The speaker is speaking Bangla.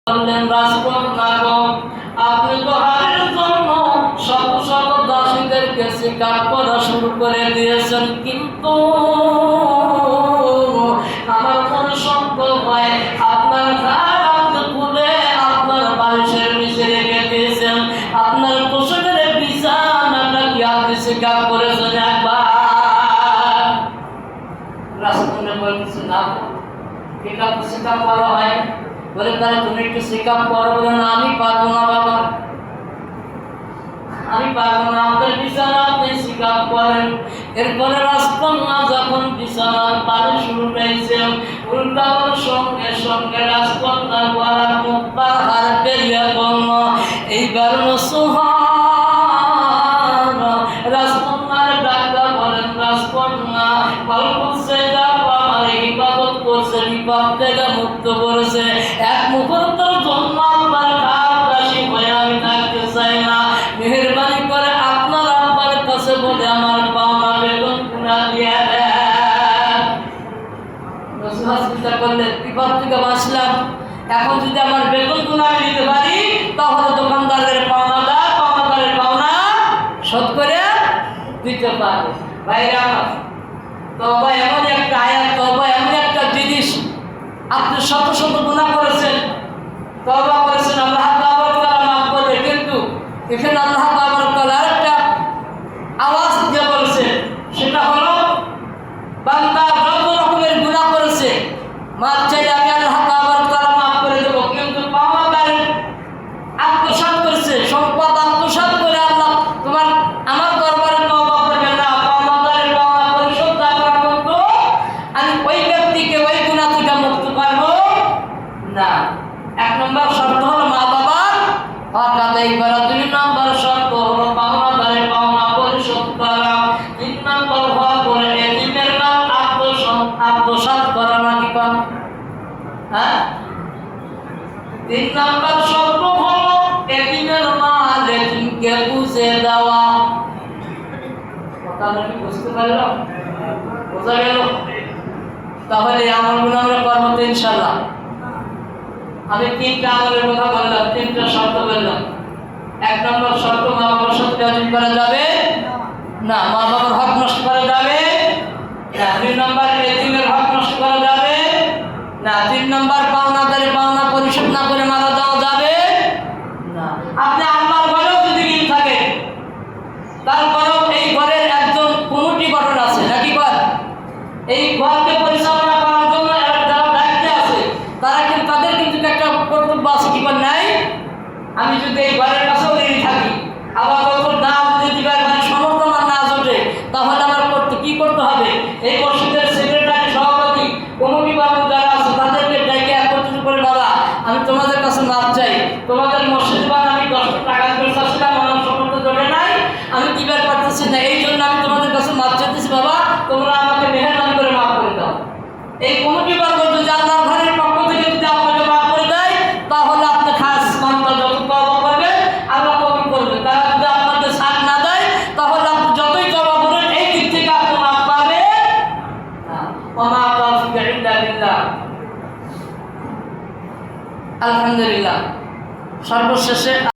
বললেন রাজকন্যা গো, আপনি তো হারের জন্য শত শত দাসীদেরকে শিকার করা শুরু করে দিয়েছেন, কিন্তু আমার মনে সন্দেহ হয় আপনার ঘাড় আপনি খুলে আপনার বালিশের নিচে রেখে দিয়েছেন, আপনার পোশাকের বিছানাটা কি আপনি শিকার করেছেন একবার? রাজকন্যা বলছে না, এটা তো শিকার করা হয়। বলে তাহলে তুমি একটু শিকার করো। বলে না, আমি পারবো না বাবা, আমি পারবো না, আপনার বিছানা আপনি শিকার করেন। এরপরে রাজকন্যা যখন বিছানার বালিশ উল্টাইছেন, উল্টাবার সঙ্গে সঙ্গে রাজকন্যা গলার মুখ হার বেরিয়ে পড়ল। এইবার রাজকন্যার ডাক্তার বলেন, রাজকন্যা গল্প ইবাদত করছে, বিপদ থেকে মুক্ত করেছে, এক মুহূর্তের জন্য আপনার কাছে হয়ে আমি থাকতে চাই না, মেহেরবানি করে আপনার আব্বার কাছে বলে আমার পাওনা বেতন পুরা দিয়ে দেন। চিন্তা করলে বিপদ থেকে বাঁচলাম, এখন যদি আমার বেতন গুলো আমি দিতে পারি তাহলে দোকানদারের পাওনাটা পাওনাদারের পাওনা শোধ করে দিতে পারবে। ভাইরা তওবা এমন একটা আয়াত, তওবা এমন একটা জিনিস, আপনি শত শত গুনাহ করেছেন, তওবা করেছেন, আল্লাহ তাআলা তাআলা মাফ করবে, কিন্তু এখানে আল্লাহ তাআলা তাআলা আরেকটা আওয়াজ দিয়ে বলেছে, সেটা হলো বান্দা যত রকমের গুনাহ করেছে মাফ চাইলে আমি আল্লাহ তাআলা তাআলা মাফ করে দেব, কিন্তু পাওনাদারের আত্মসাৎ করেছে, সম্পদ আত্মসাৎ করে আল্লাহ তোমার আমার দরবারে তওবা করবে না, পাওনাদারের পাওনা পরিশোধ না করা পর্যন্ত আমি ওই ব্যক্তিকে ওই গুনাহ থেকে মুক্ত করব না। এক নম্বর শর্ত হলো মা বাবার হক আদায় করা, দুই নম্বর শর্ত হলো পাওনাদারের পাওনা পরিশোধ করা, তিন নম্বর হক হলো এতিমের মাল আত্মসাৎ করা নাকি পান, হ্যাঁ, তিন নম্বর শর্ত হলো এতিমের মাল এতিমকে বুঝে দেওয়া। কথা কি বুঝতে পারলাম? বোঝা গেল? তাহলে আমলগুলো আমরা করবো তো ইনশাআল্লাহ। আমি তিনটা আমলের কথা বললাম, তিনটা শর্ত বললাম। এক নম্বর শর্ত, মা বাবার সত্য অর্জন করা যাবে না, মা বাবার হক নষ্ট করা যাবে না। দুই নম্বর এতিমের হক নষ্ট করা যাবে না। তিন নম্বর পাওনাদারের পাওনা পরিশোধ না করে মারা যাওয়া যাবে না। আপনি আল্লাহর ঘরেও যদি ঋণ থাকে, তারপরেও এই ঘরের একজন কমিটি গঠন আছে নাকি ঘর, এই ঘরকে পরিচালনা করার জন্য যারা দায়িত্বে আছে তারা কিন্তু তাদের কিন্তু একটা কর্তব্য আছে, কি করে নাই? আমি যদি এই ঘরের কাছেও ঋণ থাকি, আবার যখন না যদি দিবার মানে সমর্থ আমার না জোটে, তাহলে আমার কি করতে হবে? এই মসজিদের সেক্রেটারি, সভাপতি, কমিটি বাবু যারা আছে তাদেরকে ডেকে একত্রিত করে, বাবা আমি তোমাদের কাছে মাপ চাই, তোমাদের মসজিদ বান আমি 10 টাকা করে চাচ্ছিলাম, আমার সমর্থ জোটে নাই, আমি দিবার পারতেছি না, এই জন্য আমি তোমাদের কাছে মাপ চাইতেছি, বাবা তোমরা আমাকে মেহেরবানি করে মাফ করে দাও। এই কমিটি বাবু যদি আল্লাহর ঘরের পক্ষ থেকে যদি আপনাকে মাফ করে দেয়, তাহলে আপনি খাস মানটা যত তওবা করবে আল্লাহ কবুল করবে। তারা যদি আপনাকে সাথ না দেয়, তাহলে আপনি যতই তওবা করেন এই দিক থেকে আপনি মাফ পাবেন না। ওমা তাওফিক ইল্লা বিল্লাহ। আলহামদুলিল্লাহ, সর্বশেষে